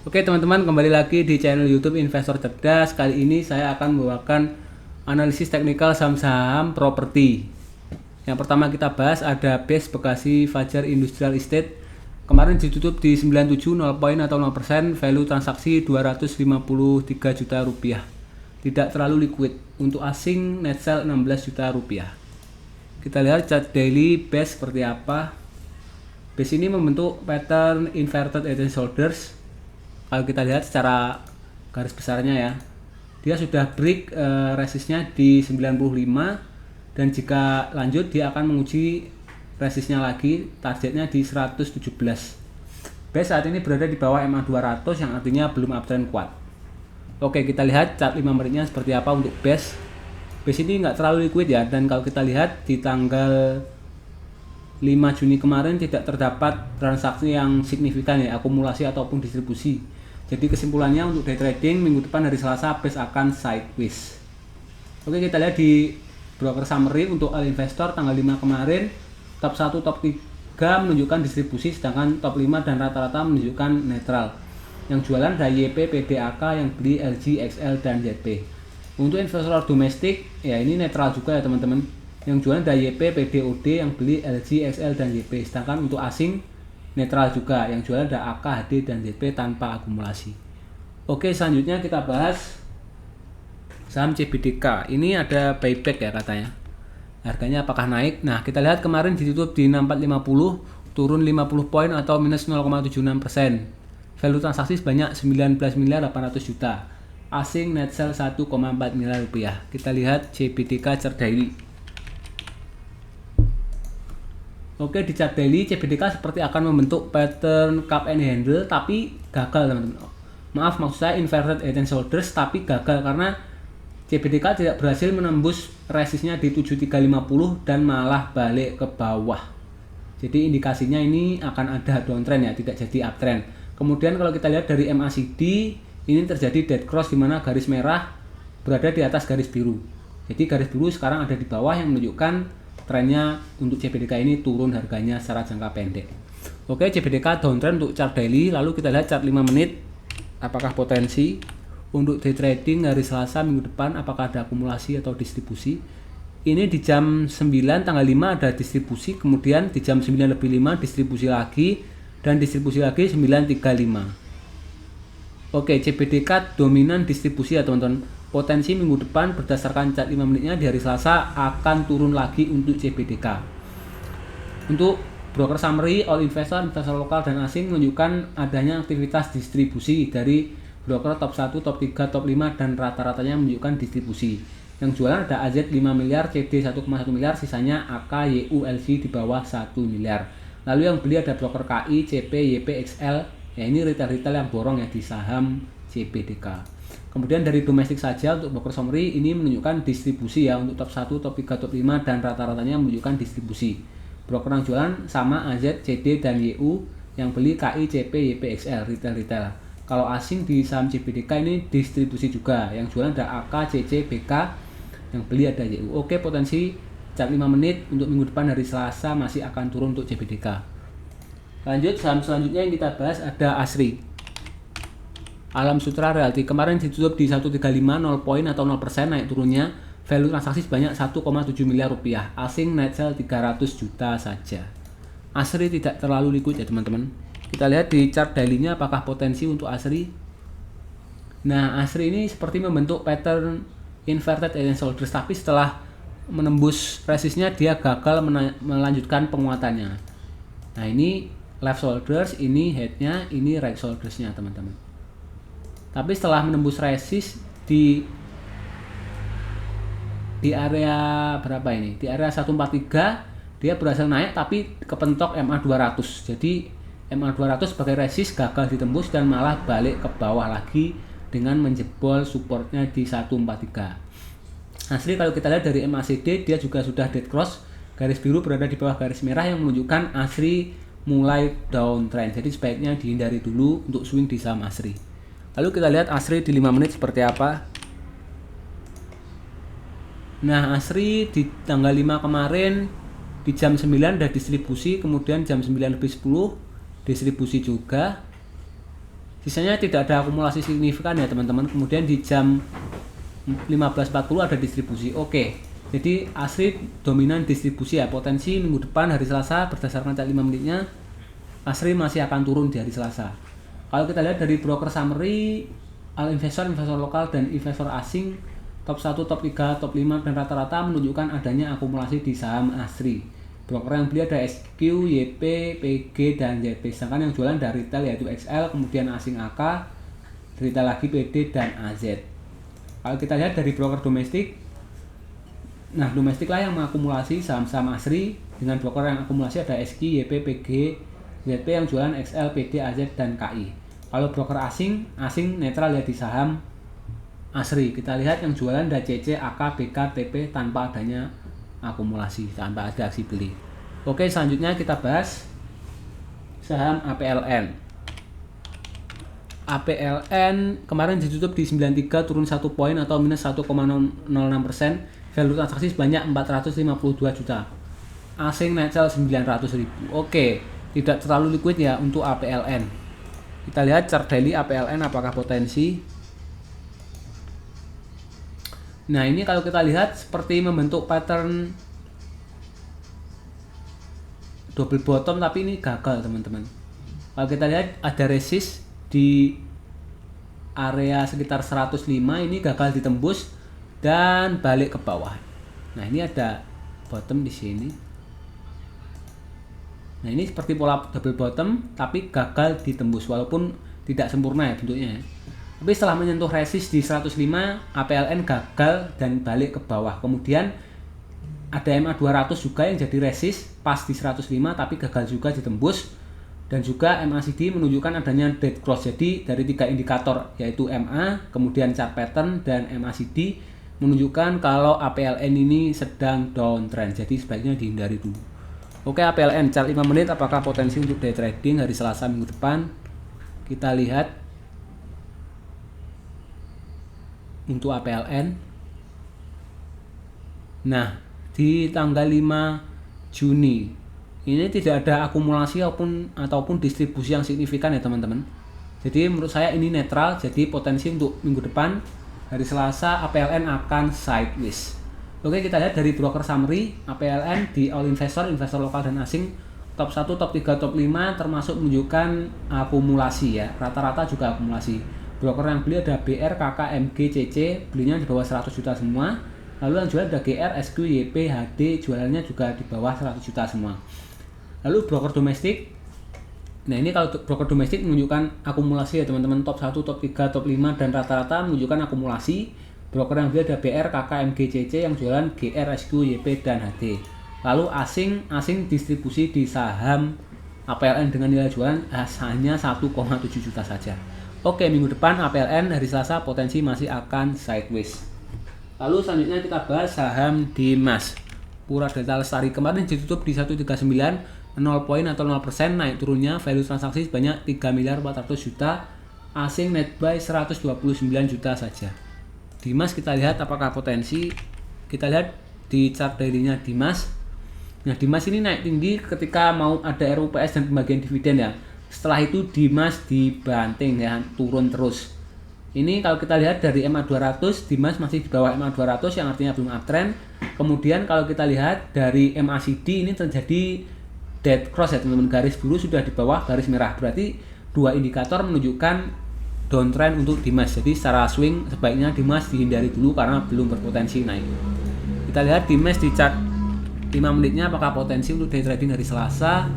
Oke teman-teman, kembali lagi di channel YouTube Investor Cerdas. Kali ini saya akan membawakan analisis teknikal saham-saham properti. Yang pertama kita bahas ada BES Bekasi Fajar Industrial Estate. Kemarin ditutup di 97, 0 poin atau 0%, value transaksi 253 juta rupiah. Tidak terlalu liquid. Untuk asing net sell 16 juta rupiah. Kita lihat chart daily BES seperti apa. BES ini membentuk pattern inverted head and shoulders. Kalau kita lihat secara garis besarnya ya, dia sudah break resistnya di 95, dan jika lanjut dia akan menguji resistnya lagi, targetnya di 117. BES saat ini berada di bawah MA 200 yang artinya belum uptrend kuat. Oke, kita lihat chart 5 menitnya seperti apa untuk BES. BES ini nggak terlalu liquid ya, dan kalau kita lihat di tanggal 5 Juni kemarin tidak terdapat transaksi yang signifikan ya, akumulasi ataupun distribusi. Jadi kesimpulannya untuk day trading minggu depan hari Selasa BES akan sideways. Oke, kita lihat di broker summary untuk all investor tanggal 5 kemarin, top 1 top 3 menunjukkan distribusi, sedangkan top 5 dan rata-rata menunjukkan netral. Yang jualan ada YP, PDAK, yang beli LG, XL dan ZP. Untuk investor domestik ya ini netral juga ya teman-teman. Yang jualan ada YP, PDOD, yang beli LG, XL dan YP. Sedangkan untuk asing netral juga, yang jualan ada AK, HD dan ZP tanpa akumulasi. Oke, selanjutnya kita bahas saham CBDK. Ini ada buyback ya katanya. Harganya apakah naik? Nah, kita lihat kemarin ditutup di 6450, turun 50 poin atau minus 0,76%. Value transaksi sebanyak 19 miliar 800 juta. Asing net sell 1,4 miliar rupiah. Kita lihat CBDK chart daily. Oke, di chart daily CBDK seperti akan membentuk pattern cup and handle tapi gagal teman-teman. Maaf, maksud saya inverted head and shoulders tapi gagal karena CBDK tidak berhasil menembus resistnya di 7350 dan malah balik ke bawah. Jadi indikasinya ini akan ada downtrend ya, tidak jadi uptrend. Kemudian kalau kita lihat dari MACD, ini terjadi dead cross di mana garis merah berada di atas garis biru. Jadi garis biru sekarang ada di bawah yang menunjukkan trennya untuk CBDK ini turun harganya secara jangka pendek. Oke, CBDK downtrend untuk chart daily. Lalu kita lihat chart 5 menit. Apakah potensi untuk day trading hari Selasa minggu depan, apakah ada akumulasi atau distribusi? Ini di jam 9 tanggal 5 ada distribusi, kemudian di jam 9 lebih 5 distribusi lagi, dan distribusi lagi 9.35. Oke, CBDK dominan distribusi ya teman-teman. Potensi minggu depan berdasarkan chart 5 menitnya di hari Selasa akan turun lagi untuk CBDK. Untuk broker summary, all investor, investor lokal dan asing menunjukkan adanya aktivitas distribusi dari broker top 1, top 3, top 5 dan rata-ratanya menunjukkan distribusi. Yang jualan ada AZ 5 miliar, CD 1,1 miliar, sisanya AK, YU, LG di bawah 1 miliar. Lalu yang beli ada broker KI, CP, YP, XL. Ya ini retail-retail yang borong ya di saham CBDK. Kemudian dari domestik saja untuk broker summary ini menunjukkan distribusi ya untuk top 1, top 3, top 5 dan rata-ratanya menunjukkan distribusi. Broker yang jualan sama AZ, CD dan YU, yang beli KI, CP, YP, XL, retail-retail. Kalau asing di saham CBDK ini distribusi juga, yang jualan ada AK, CC, BK, yang beli ada YU. Oke, potensi chart 5 menit untuk minggu depan hari Selasa masih akan turun untuk CBDK. Lanjut, saham selanjutnya yang kita bahas ada ASRI. Alam Sutra Realty kemarin ditutup di 135, 0 poin atau 0% naik turunnya. Value transaksi sebanyak 1,7 miliar rupiah. Asing net sell 300 juta saja. ASRI tidak terlalu liquid ya teman-teman. Kita lihat di chart daily-nya apakah potensi untuk ASRI. Nah, ASRI ini seperti membentuk pattern inverted head and shoulders, tapi setelah menembus resistnya dia gagal melanjutkan penguatannya. Nah, ini left shoulders, ini headnya, ini right shoulders-nya teman-teman. Tapi setelah menembus resist di area berapa ini? Di area 143 dia berhasil naik tapi kepentok MA 200. Jadi MA 200 sebagai resist gagal ditembus dan malah balik ke bawah lagi dengan menjebol supportnya di 143. Asli kalau kita lihat dari MACD dia juga sudah dead cross, garis biru berada di bawah garis merah yang menunjukkan ASRI mulai downtrend. Jadi sebaiknya dihindari dulu untuk swing di saham ASRI. Lalu kita lihat ASRI di 5 menit seperti apa. Nah, ASRI di tanggal 5 kemarin di jam 9 ada distribusi, kemudian jam 9 lebih 10 distribusi juga. Sisanya tidak ada akumulasi signifikan ya teman-teman. Kemudian di jam 15.40 ada distribusi. Oke, jadi ASRI dominan distribusi ya. Potensi minggu depan hari Selasa berdasarkan chart 5 menitnya ASRI masih akan turun di hari Selasa. Kalau kita lihat dari broker summary, investor lokal dan investor asing top 1, top 3, top 5 dan rata-rata menunjukkan adanya akumulasi di saham ASRI. Broker yang beli ada SQ, YP, PG, dan ZP. Sedangkan yang jualan dari retail yaitu XL, kemudian asing AK, retail lagi PD dan AZ. Kalau kita lihat dari broker domestik, nah domestik lah yang mengakumulasi saham-saham ASRI. Dengan broker yang akumulasi ada SQ, YP, PG, ZP yang jualan XL, PD, AZ, dan KI. Kalau broker asing netral ya di saham ASRI. Kita lihat yang jualan ada CC, AK, BK, TP tanpa adanya akumulasi, tanpa ada aksi beli. Oke, selanjutnya kita bahas saham APLN. APLN kemarin ditutup di 93, turun 1 poin atau minus 1,06%. Value transaksi sebanyak 452 juta. Asing netral 900.000. Oke, tidak terlalu liquid ya untuk APLN. Kita lihat chart daily APLN apakah potensi. Nah, ini kalau kita lihat seperti membentuk pattern double bottom, tapi ini gagal teman-teman. Kalau kita lihat ada resist di area sekitar 105, ini gagal ditembus dan balik ke bawah. Nah, ini ada bottom di sini. Nah, ini seperti pola double bottom tapi gagal ditembus walaupun tidak sempurna ya bentuknya ya. Tapi setelah menyentuh resist di 105, APLN gagal dan balik ke bawah. Kemudian ada MA200 juga yang jadi resist pas di 105 tapi gagal juga ditembus. Dan juga MACD menunjukkan adanya dead cross. Jadi dari 3 indikator yaitu MA, kemudian chart pattern dan MACD menunjukkan kalau APLN ini sedang downtrend. Jadi sebaiknya dihindari dulu. Oke, APLN chart 5 menit apakah potensi untuk day trading hari Selasa minggu depan? Kita lihat untuk APLN. Nah, di tanggal 5 Juni ini tidak ada akumulasi ataupun distribusi yang signifikan ya teman-teman. Jadi menurut saya ini netral. Jadi potensi untuk minggu depan hari Selasa APLN akan sideways. Oke, kita lihat dari broker summary APLN di all investor lokal dan asing top 1, top 3, top 5 termasuk menunjukkan akumulasi ya. Rata-rata juga akumulasi. Broker yang beli ada BR, KK, MG, CC, belinya di bawah 100 juta semua. Lalu yang jual ada GR, SQ, YP, HD, jualannya juga di bawah 100 juta semua. Lalu broker domestik. Nah, ini kalau broker domestik menunjukkan akumulasi ya teman-teman, top 1, top 3, top 5 dan rata-rata menunjukkan akumulasi. Broker yang beli ada BR, KK, MG, CC yang jualan GR, SQ, YP dan HD. Lalu asing distribusi di saham APLN dengan nilai jualan hanya 1,7 juta saja. Oke, minggu depan APLN hari Selasa potensi masih akan sideways. Lalu selanjutnya kita bahas saham Dimas. Pura Delta Lestari kemarin ditutup di 139, 0 poin atau 0% naik turunnya. Value transaksi sebanyak 3 miliar 400 juta. Asing net buy 129 juta saja. Dimas kita lihat apakah potensi. Kita lihat di chart daily-nya Dimas. Nah, Dimas ini naik tinggi ketika mau ada RUPS dan pembagian dividen ya. Setelah itu Dimas dibanting ya, turun terus. Ini kalau kita lihat dari MA200, Dimas masih di bawah MA200 yang artinya belum uptrend. Kemudian kalau kita lihat dari MACD ini terjadi dead cross ya teman-teman, garis biru sudah di bawah garis merah. Berarti dua indikator menunjukkan downtrend untuk Dimas. Jadi secara swing sebaiknya Dimas dihindari dulu karena belum berpotensi naik. Kita lihat Dimas di chart 5 menitnya apakah potensi untuk day trading hari Selasa.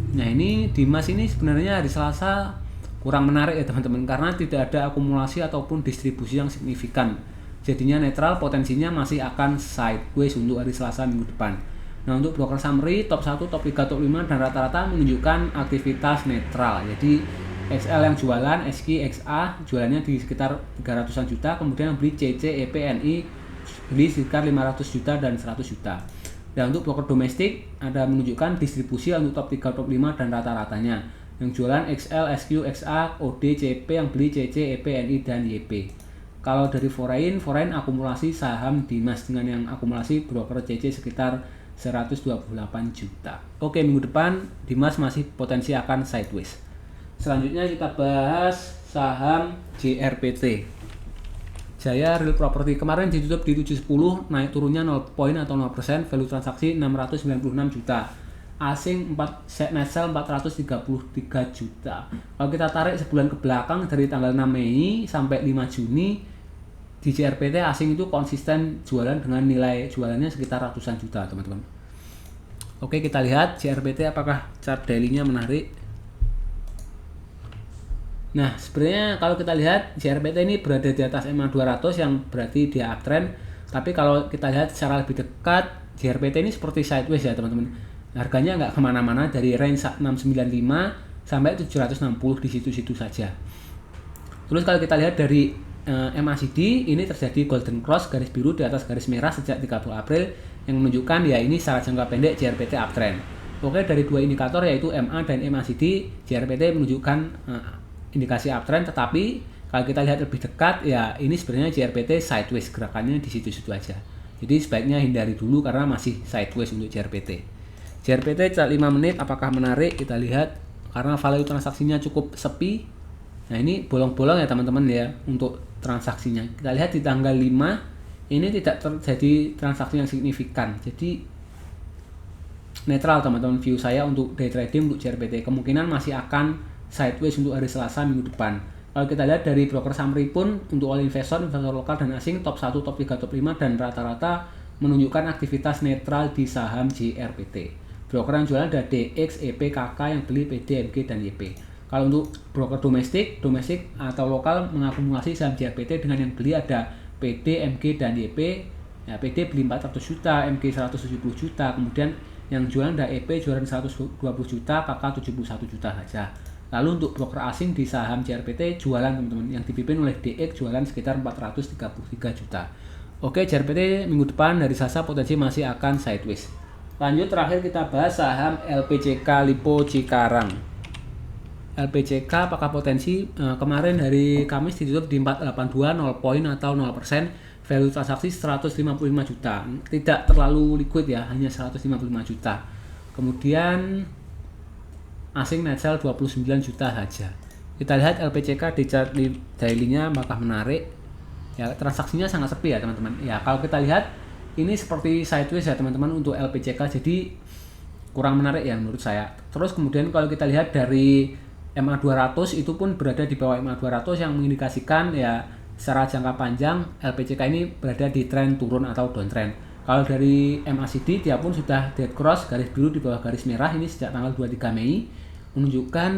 Nah, ini Dimas ini sebenarnya hari Selasa kurang menarik ya teman-teman karena tidak ada akumulasi ataupun distribusi yang signifikan. Jadinya netral, potensinya masih akan sideways untuk hari Selasa minggu depan. Nah, untuk broker summary top 1, top 3, top 5 dan rata-rata menunjukkan aktivitas netral. Jadi XL yang jualan, SQ, XA jualannya di sekitar 300-an juta, kemudian beli CC, EP, NI beli sekitar 500 juta dan 100 juta. Dan untuk broker domestik ada menunjukkan distribusi untuk top 3, top 5 dan rata-ratanya. Yang jualan XL, SQ, XA, OD, CP, yang beli CC, EP, NI dan YP. Kalau dari foreign akumulasi saham Dimas dengan yang akumulasi broker CC sekitar 128 juta. Oke, minggu depan Dimas masih potensi akan sideways. Selanjutnya kita bahas saham JRPT, Jaya Real Property. Kemarin ditutup di 710, naik turunnya 0 poin atau 0%, value transaksi 696 juta. Asing net sell 433 juta. Kalau kita tarik sebulan ke belakang dari tanggal 6 Mei sampai 5 Juni di JRPT asing itu konsisten jualan dengan nilai jualannya sekitar ratusan juta, teman-teman. Oke, kita lihat JRPT apakah chart daily-nya menarik. Nah, sebenarnya kalau kita lihat JRPT ini berada di atas MA 200 yang berarti dia uptrend. Tapi kalau kita lihat secara lebih dekat, JRPT ini seperti sideways ya, teman-teman. Harganya nggak kemana-mana, dari range 695 sampai 760 di situ-situ saja. Terus kalau kita lihat dari MACD, ini terjadi golden cross garis biru di atas garis merah sejak 30 April yang menunjukkan ya ini secara jangka pendek JRPT uptrend. Oke, dari dua indikator yaitu MA dan MACD, JRPT menunjukkan indikasi uptrend, tetapi kalau kita lihat lebih dekat ya ini sebenarnya JRPT sideways, gerakannya di situ-situ aja. Jadi sebaiknya hindari dulu karena masih sideways untuk JRPT. JRPT chart 5 menit apakah menarik? Kita lihat karena value transaksinya cukup sepi. Nah, ini bolong-bolong ya teman-teman ya untuk transaksinya. Kita lihat di tanggal 5 ini tidak terjadi transaksi yang signifikan. Jadi netral teman-teman view saya untuk day trading untuk JRPT. Kemungkinan masih akan sideways untuk hari Selasa minggu depan. Kalau kita lihat dari broker summary pun untuk all investor lokal dan asing top 1, top 3, top 5 dan rata-rata menunjukkan aktivitas netral di saham JRPT. Broker yang jualan ada DX, EP, KK, yang beli PD, MG dan YP. Kalau untuk broker domestik atau lokal mengakumulasi saham JRPT dengan yang beli ada PD, MG dan YP. Ya, PD beli 400 juta, MG 170 juta, kemudian yang jualan ada EP jualan 120 juta, KK 71 juta saja. Lalu untuk broker asing di saham JRPT jualan teman-teman yang dipimpin oleh DX jualan sekitar 433 juta. Oke, JRPT minggu depan dari Selasa potensi masih akan sideways. Lanjut terakhir kita bahas saham LPCK Lipo Cikarang. LPCK apakah potensi? Kemarin hari Kamis ditutup di 482, 0 poin atau 0%, value transaksi 155 juta. Tidak terlalu liquid ya, hanya 155 juta. Kemudian asing net sell 29 juta saja. Kita lihat LPCK di chart daily-nya apakah menarik? Ya, transaksinya sangat sepi ya teman-teman. Ya, kalau kita lihat ini seperti sideways ya teman-teman untuk LPCK, jadi kurang menarik ya menurut saya. Terus kemudian kalau kita lihat dari MA 200 itu pun berada di bawah MA 200 yang mengindikasikan ya secara jangka panjang LPCK ini berada di tren turun atau downtrend. Kalau dari MACD dia pun sudah dead cross garis biru di bawah garis merah ini sejak tanggal 23 Mei menunjukkan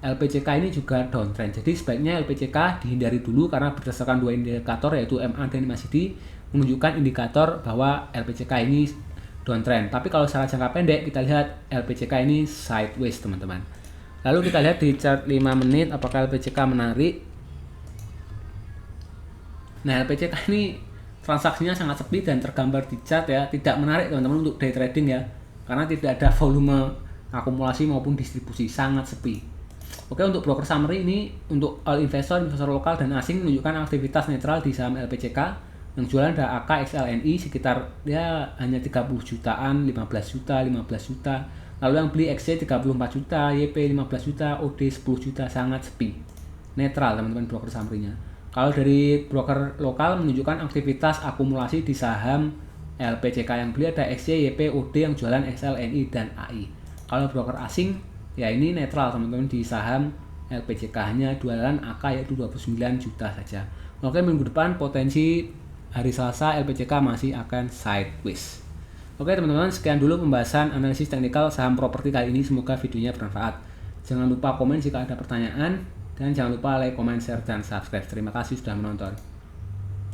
LPCK ini juga downtrend. Jadi sebaiknya LPCK dihindari dulu karena berdasarkan dua indikator yaitu MA dan MACD menunjukkan indikator bahwa LPCK ini downtrend. Tapi kalau secara jangka pendek kita lihat LPCK ini sideways teman-teman. Lalu kita lihat di chart 5 menit apakah LPCK menarik. Nah, LPCK ini transaksinya sangat sepi dan tergambar di chart ya, tidak menarik teman-teman untuk day trading ya, karena tidak ada volume akumulasi maupun distribusi, sangat sepi. Oke, untuk broker summary ini untuk all investor lokal dan asing menunjukkan aktivitas netral di saham LPCK. Yang jualan ada AK, XLNI sekitar ya hanya 30 jutaan, 15 juta, 15 juta. Lalu yang beli XC 34 juta, YP 15 juta, OD 10 juta, sangat sepi. Netral teman-teman broker summary-nya. Kalau dari broker lokal menunjukkan aktivitas akumulasi di saham LPCK, yang beli ada XC, YP, OD, yang jualan XLNI dan AI. Kalau broker asing ya ini netral teman-teman di saham LPCK, hanya jualan AK yaitu 29 juta saja. Oke, minggu depan potensi hari Selasa LPCK masih akan sideways. Oke teman-teman, sekian dulu pembahasan analisis teknikal saham properti kali ini. Semoga videonya bermanfaat. Jangan lupa komen jika ada pertanyaan dan jangan lupa like, comment, share, dan subscribe. Terima kasih sudah menonton.